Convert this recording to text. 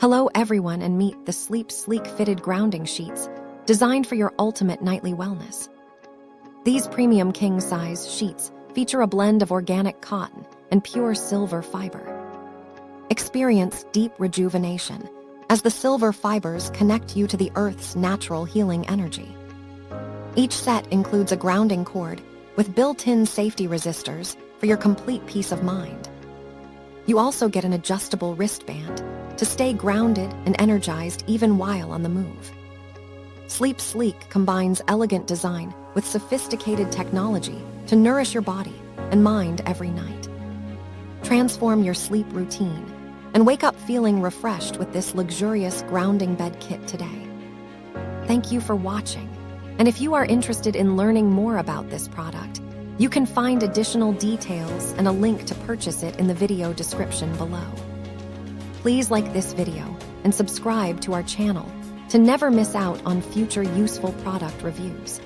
Hello everyone, and meet the Sleep Sleek fitted grounding sheets designed for your ultimate nightly wellness. These premium king-size sheets feature a blend of organic cotton and pure silver fiber. Experience deep rejuvenation as the silver fibers connect you to the Earth's natural healing energy. Each set includes a grounding cord with built-in safety resistors for your complete peace of mind. You also get an adjustable wristband to stay grounded and energized even while on the move. Sleep Sleek combines elegant design with sophisticated technology to nourish your body and mind every night. Transform your sleep routine and wake up feeling refreshed with this luxurious grounding bed kit today. Thank you for watching, and if you are interested in learning more about this product, you can find additional details and a link to purchase it in the video description below. Please like this video and subscribe to our channel to never miss out on future useful product reviews.